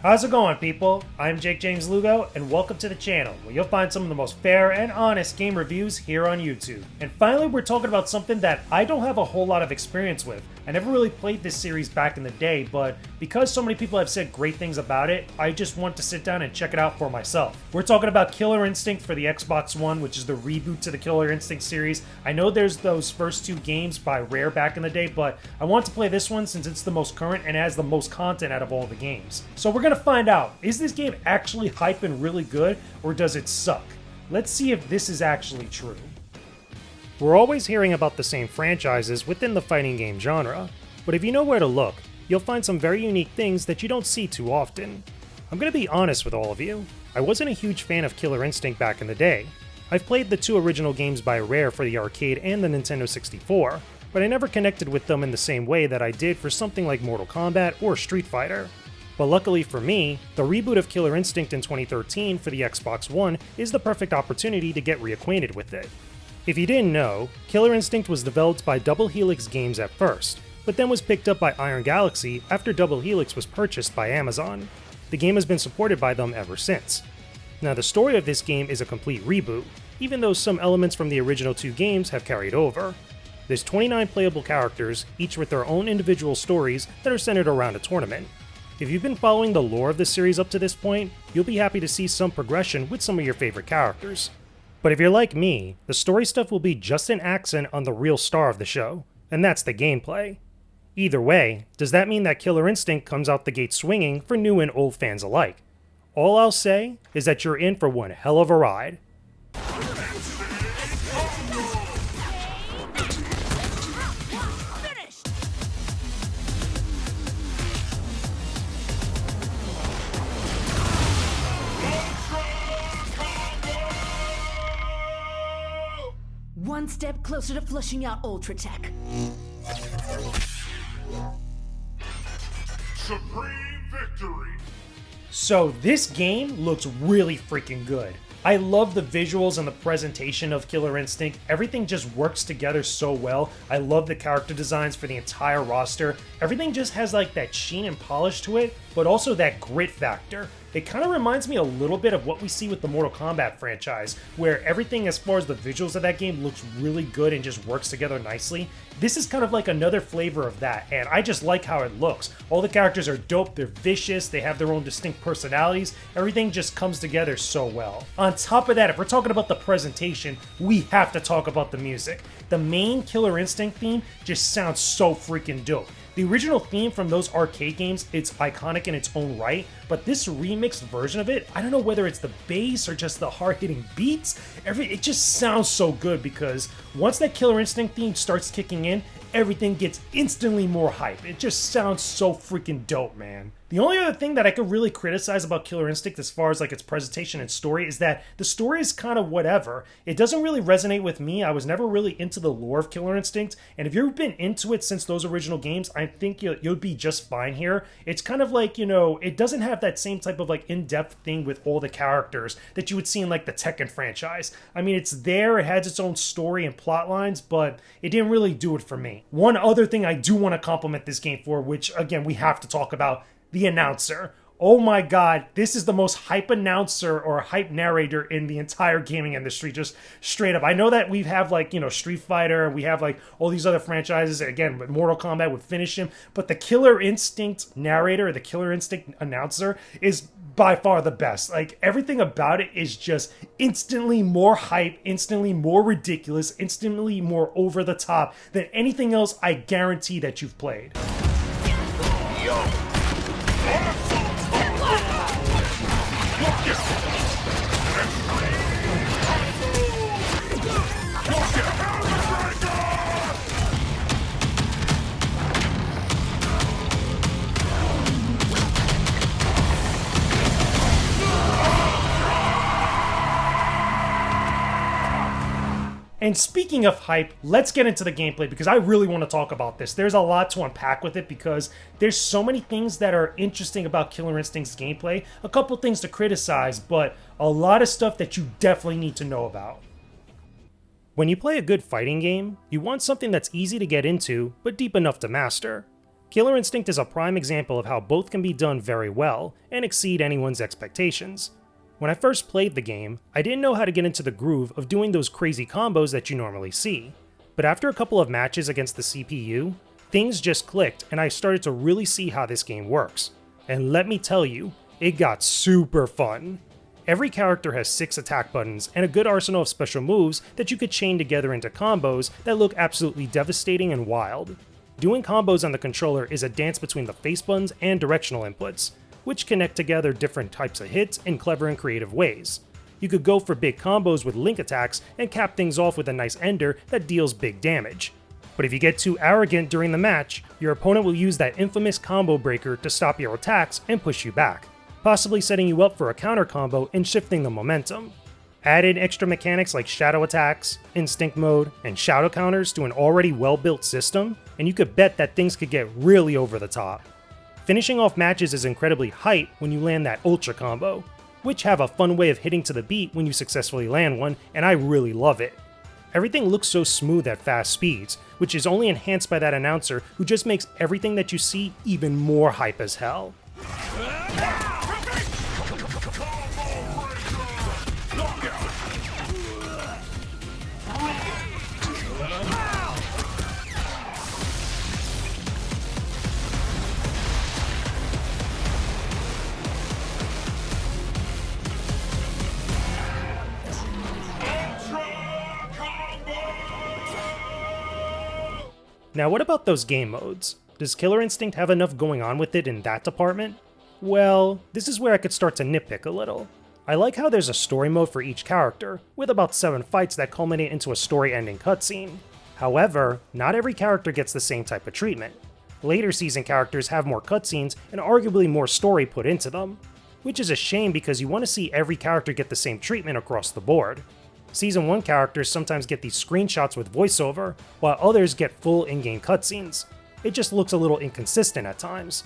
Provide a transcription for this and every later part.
How's it going, people? I'm Jakejames Lugo, and welcome to the channel, where you'll find some of the most fair and honest game reviews here on YouTube. And finally, we're talking about something that I don't have a whole lot of experience with. I never really played this series back in the day, but because so many people have said great things about it, I just want to sit down and check it out for myself. We're talking about Killer Instinct for the Xbox One, which is the reboot to the Killer Instinct series. I know there's those first two games by Rare back in the day, but I want to play this one since it's the most current and has the most content out of all the games. So we're gonna find out, is this game actually hype and really good, or does it suck? Let's see if this is actually true. We're always hearing about the same franchises within the fighting game genre, but if you know where to look, you'll find some very unique things that you don't see too often. I'm gonna be honest with all of you, I wasn't a huge fan of Killer Instinct back in the day. I've played the two original games by Rare for the arcade and the Nintendo 64, but I never connected with them in the same way that I did for something like Mortal Kombat or Street Fighter. But luckily for me, the reboot of Killer Instinct in 2013 for the Xbox One is the perfect opportunity to get reacquainted with it. If you didn't know, Killer Instinct was developed by Double Helix Games at first, but then was picked up by Iron Galaxy after Double Helix was purchased by Amazon. The game has been supported by them ever since. Now, the story of this game is a complete reboot, even though some elements from the original two games have carried over. There's 29 playable characters, each with their own individual stories that are centered around a tournament. If you've been following the lore of this series up to this point, you'll be happy to see some progression with some of your favorite characters. But if you're like me, the story stuff will be just an accent on the real star of the show, and that's the gameplay. Either way, does that mean that Killer Instinct comes out the gate swinging for new and old fans alike? All I'll say is that you're in for one hell of a ride. One step closer to flushing out Ultra Tech. Supreme victory! So this game looks really freaking good. I love the visuals and the presentation of Killer Instinct. Everything just works together so well. I love the character designs for the entire roster. Everything just has like that sheen and polish to it, but also that grit factor. It kind of reminds me a little bit of what we see with the Mortal Kombat franchise, where everything as far as the visuals of that game looks really good and just works together nicely. This is kind of like another flavor of that, and I just like how it looks. All the characters are dope, they're vicious, they have their own distinct personalities, everything just comes together so well. On top of that, if we're talking about the presentation, we have to talk about the music. The main Killer Instinct theme just sounds so freaking dope. The original theme from those arcade games, it's iconic in its own right, but this remixed version of it, I don't know whether it's the bass or just the hard-hitting beats, it just sounds so good because once that Killer Instinct theme starts kicking in, everything gets instantly more hype. It just sounds so freaking dope, man. The only other thing that I could really criticize about Killer Instinct as far as like its presentation and story is that the story is kind of whatever. It doesn't really resonate with me. I was never really into the lore of Killer Instinct, and if you've been into it since those original games, I think you'll be just fine here. It's kind of like, you know, it doesn't have that same type of like in-depth thing with all the characters that you would see in like the Tekken franchise. I mean, it's there, it has its own story and plot lines, but it didn't really do it for me. One other thing I do want to compliment this game for, which again, we have to talk about, the announcer. Oh my god, this is the most hype announcer or hype narrator in the entire gaming industry, just straight up. I know that we have like, you know, Street Fighter, we have like all these other franchises, again, with Mortal Kombat would finish him, but the Killer Instinct narrator, the Killer Instinct announcer is by far the best. Like, everything about it is just instantly more hype, instantly more ridiculous, instantly more over the top than anything else I guarantee that you've played. And speaking of hype, let's get into the gameplay because I really want to talk about this. There's a lot to unpack with it because there's so many things that are interesting about Killer Instinct's gameplay, a couple things to criticize, but a lot of stuff that you definitely need to know about. When you play a good fighting game, you want something that's easy to get into, but deep enough to master. Killer Instinct is a prime example of how both can be done very well and exceed anyone's expectations. When I first played the game, I didn't know how to get into the groove of doing those crazy combos that you normally see. But after a couple of matches against the CPU, things just clicked and I started to really see how this game works. And let me tell you, it got super fun. Every character has 6 attack buttons and a good arsenal of special moves that you could chain together into combos that look absolutely devastating and wild. Doing combos on the controller is a dance between the face buttons and directional inputs, which connect together different types of hits in clever and creative ways. You could go for big combos with link attacks and cap things off with a nice ender that deals big damage. But if you get too arrogant during the match, your opponent will use that infamous combo breaker to stop your attacks and push you back, possibly setting you up for a counter combo and shifting the momentum. Add in extra mechanics like shadow attacks, instinct mode, and shadow counters to an already well-built system, and you could bet that things could get really over the top. Finishing off matches is incredibly hype when you land that ultra combo, which have a fun way of hitting to the beat when you successfully land one, and I really love it. Everything looks so smooth at fast speeds, which is only enhanced by that announcer who just makes everything that you see even more hype as hell. Now what about those game modes? Does Killer Instinct have enough going on with it in that department? Well, this is where I could start to nitpick a little. I like how there's a story mode for each character, with about 7 fights that culminate into a story-ending cutscene. However, not every character gets the same type of treatment. Later season characters have more cutscenes and arguably more story put into them, which is a shame because you want to see every character get the same treatment across the board. Season 1 characters sometimes get these screenshots with voiceover, while others get full in-game cutscenes. It just looks a little inconsistent at times.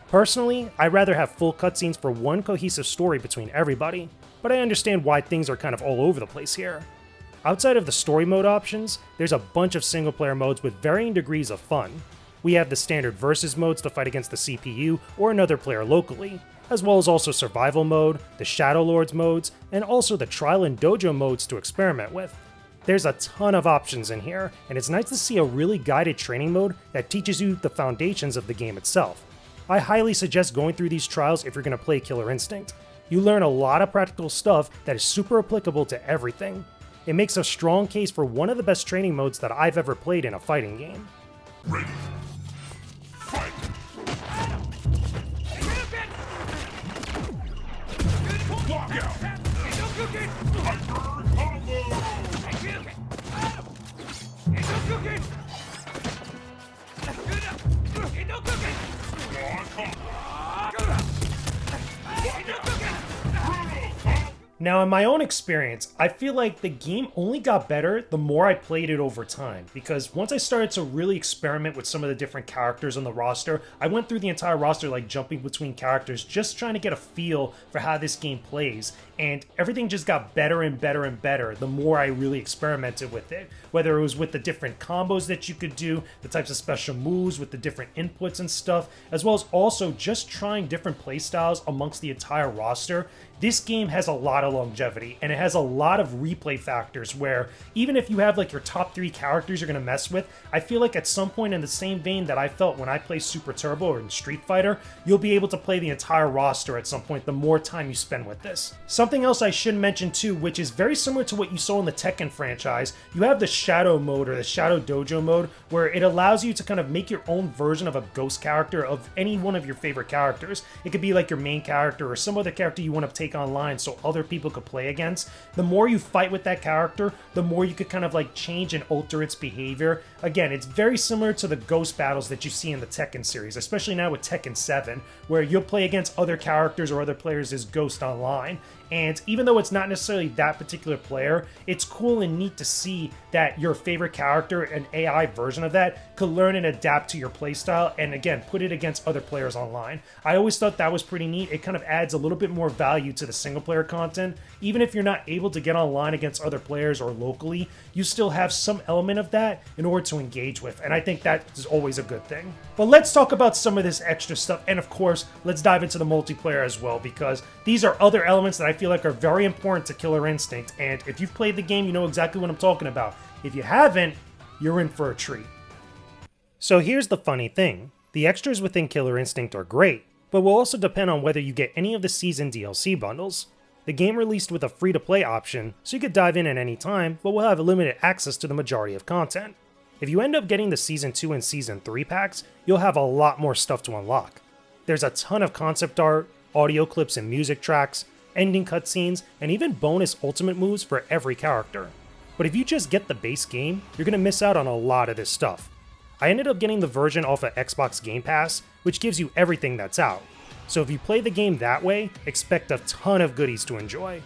Personally, I'd rather have full cutscenes for one cohesive story between everybody, but I understand why things are kind of all over the place here. Outside of the story mode options, there's a bunch of single player modes with varying degrees of fun. We have the standard versus modes to fight against the CPU or another player locally, as well as also survival mode, the Shadow Lords modes, and also the trial and dojo modes to experiment with. There's a ton of options in here, and it's nice to see a really guided training mode that teaches you the foundations of the game itself. I highly suggest going through these trials if you're going to play Killer Instinct. You learn a lot of practical stuff that is super applicable to everything. It makes a strong case for one of the best training modes that I've ever played in a fighting game. Ready. Fight. Walk out. Hyper combo. Now, in my own experience, I feel like the game only got better the more I played it over time, because once I started to really experiment with some of the different characters on the roster, I went through the entire roster like jumping between characters, just trying to get a feel for how this game plays, and everything just got better and better and better the more I really experimented with it, whether it was with the different combos that you could do, the types of special moves with the different inputs and stuff, as well as also just trying different playstyles amongst the entire roster. This game has a lot of longevity, and it has a lot of replay factors where even if you have like your top 3 characters you're going to mess with, I feel like at some point in the same vein that I felt when I play Super Turbo or in Street Fighter, you'll be able to play the entire roster at some point the more time you spend with this. Something else I should mention too, which is very similar to what you saw in the Tekken franchise, you have the Shadow mode or the Shadow Dojo mode where it allows you to kind of make your own version of a ghost character of any one of your favorite characters. It could be like your main character or some other character you want to take online so other people could play against. The more you fight with that character, the more you could kind of like change and alter its behavior. Again, it's very similar to the ghost battles that you see in the Tekken series, especially now with Tekken 7, where you'll play against other characters or other players as Ghost online. And even though it's not necessarily that particular player, it's cool and neat to see that your favorite character, an AI version of that, could learn and adapt to your playstyle and again, put it against other players online. I always thought that was pretty neat. It kind of adds a little bit more value to the single player content. Even if you're not able to get online against other players or locally, you still have some element of that in order to engage with, and I think that is always a good thing. But let's talk about some of this extra stuff, and of course, let's dive into the multiplayer as well, because these are other elements that I feel like are very important to Killer Instinct, and if you've played the game, you know exactly what I'm talking about. If you haven't, you're in for a treat. So here's the funny thing. The extras within Killer Instinct are great, but will also depend on whether you get any of the season DLC bundles. The game released with a free-to-play option, so you could dive in at any time, but will have limited access to the majority of content. If you end up getting the Season 2 and Season 3 packs, you'll have a lot more stuff to unlock. There's a ton of concept art, audio clips and music tracks, ending cutscenes, and even bonus ultimate moves for every character. But if you just get the base game, you're going to miss out on a lot of this stuff. I ended up getting the version off of Xbox Game Pass, which gives you everything that's out. So if you play the game that way, expect a ton of goodies to enjoy.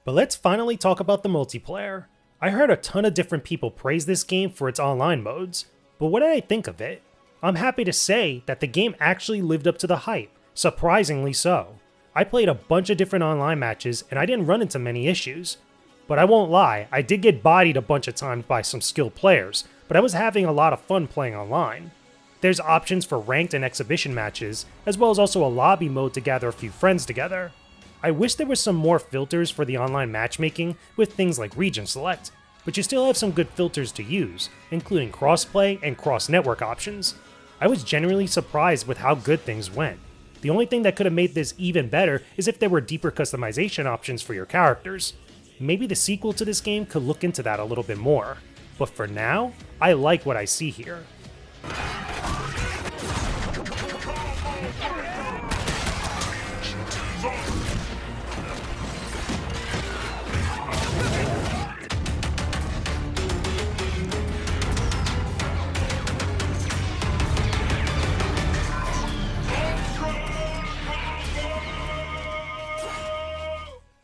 But let's finally talk about the multiplayer. I heard a ton of different people praise this game for its online modes, but what did I think of it? I'm happy to say that the game actually lived up to the hype, surprisingly so. I played a bunch of different online matches and I didn't run into many issues. But I won't lie, I did get bodied a bunch of times by some skilled players, but I was having a lot of fun playing online. There's options for ranked and exhibition matches, as well as also a lobby mode to gather a few friends together. I wish there were some more filters for the online matchmaking with things like region select, but you still have some good filters to use, including crossplay and cross-network options. I was genuinely surprised with how good things went. The only thing that could have made this even better is if there were deeper customization options for your characters. Maybe the sequel to this game could look into that a little bit more, but for now, I like what I see here.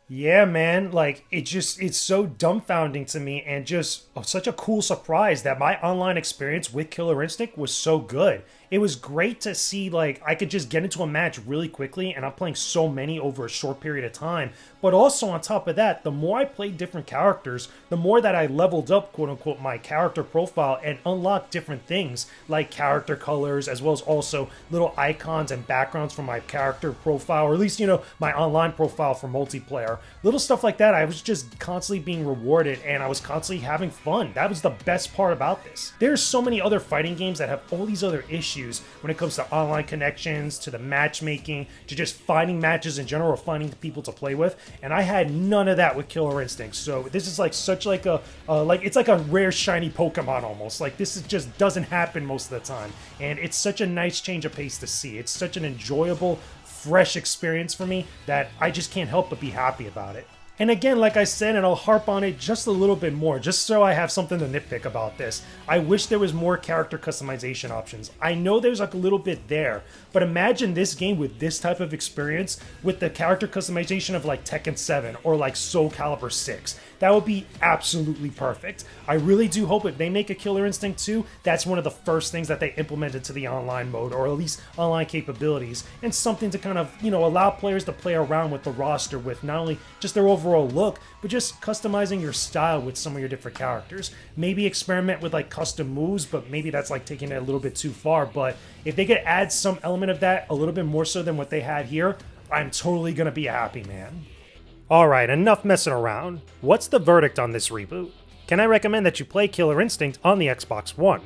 Yeah, man, like, it's so dumbfounding to me and just such a cool surprise that my online experience with Killer Instinct was so good. It was great to see, like, I could just get into a match really quickly and I'm playing so many over a short period of time. But also on top of that, the more I played different characters, the more that I leveled up, quote unquote, my character profile and unlocked different things like character colors, as well as also little icons and backgrounds for my character profile, or at least, you know, my online profile for multiplayer. Little stuff like that, I was just constantly being rewarded and I was constantly having fun. That was the best part about this. There's so many other fighting games that have all these other issues when it comes to online connections, to the matchmaking, to just finding matches in general, or finding people to play with, and I had none of that with Killer Instinct. So this is like such like a it's like a rare shiny Pokemon almost. Like this just doesn't happen most of the time, and it's such a nice change of pace to see. It's such an enjoyable, fresh experience for me that I just can't help but be happy about it. And again, like I said, and I'll harp on it just a little bit more, just so I have something to nitpick about this. I wish there was more character customization options. I know there's like a little bit there, but imagine this game with this type of experience with the character customization of like Tekken 7 or like Soul Calibur 6. That would be absolutely perfect. I really do hope if they make a Killer Instinct 2, that's one of the first things that they implement into the online mode, or at least online capabilities, and something to kind of, you know, allow players to play around with the roster with not only just their overall look, but just customizing your style with some of your different characters. Maybe experiment with like custom moves, but maybe that's like taking it a little bit too far. But if they could add some element of that a little bit more so than what they had here, I'm totally gonna be a happy man. Alright, enough messing around. What's the verdict on this reboot? Can I recommend that you play Killer Instinct on the Xbox One?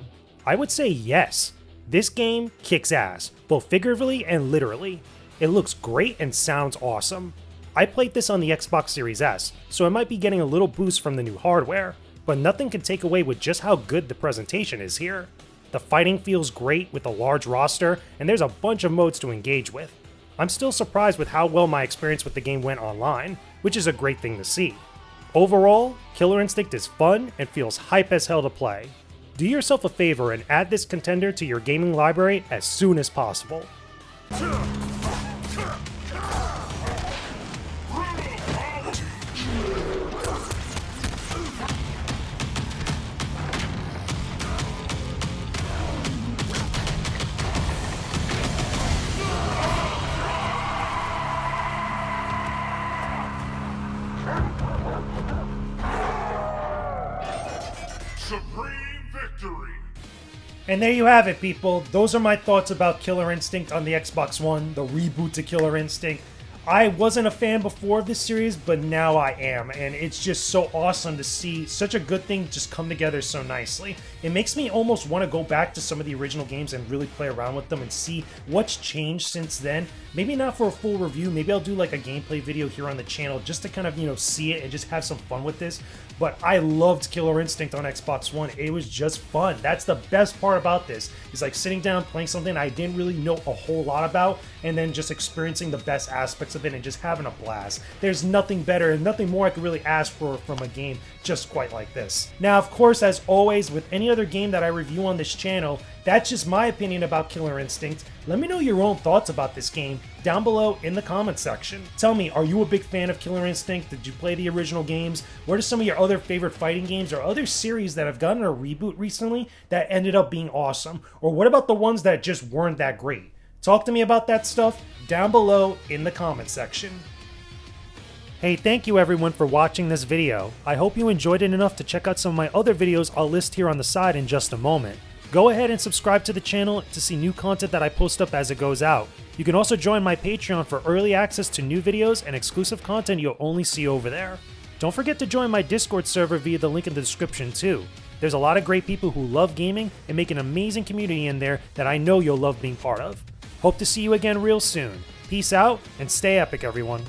I would say yes. This game kicks ass, both figuratively and literally. It looks great and sounds awesome. I played this on the Xbox Series S, so it might be getting a little boost from the new hardware, but nothing can take away with just how good the presentation is here. The fighting feels great with a large roster, and there's a bunch of modes to engage with. I'm still surprised with how well my experience with the game went online, which is a great thing to see. Overall, Killer Instinct is fun and feels hype as hell to play. Do yourself a favor and add this contender to your gaming library as soon as possible. Supreme victory! And there you have it, people. Those are my thoughts about Killer Instinct on the Xbox One, the reboot to Killer Instinct. I wasn't a fan before of this series, but now I am, and it's just so awesome to see such a good thing just come together so nicely. It makes me almost want to go back to some of the original games and really play around with them and see what's changed since then. Maybe not for a full review, maybe I'll do like a gameplay video here on the channel just to kind of, see it and just have some fun with this. But I loved Killer Instinct on Xbox One. It was just fun. That's the best part about this. Is like sitting down, playing something I didn't really know a whole lot about, and then just experiencing the best aspects of it and just having a blast. There's nothing better and nothing more I could really ask for from a game just quite like this. Now, of course, as always, with any other game that I review on this channel, that's just my opinion about Killer Instinct. Let me know your own thoughts about this game down below in the comments section. Tell me, are you a big fan of Killer Instinct? Did you play the original games? What are some of your other favorite fighting games or other series that have gotten a reboot recently that ended up being awesome? Or what about the ones that just weren't that great? Talk to me about that stuff down below in the comments section. Hey, thank you everyone for watching this video. I hope you enjoyed it enough to check out some of my other videos I'll list here on the side in just a moment. Go ahead and subscribe to the channel to see new content that I post up as it goes out. You can also join my Patreon for early access to new videos and exclusive content you'll only see over there. Don't forget to join my Discord server via the link in the description too. There's a lot of great people who love gaming and make an amazing community in there that I know you'll love being part of. Hope to see you again real soon. Peace out and stay epic, everyone.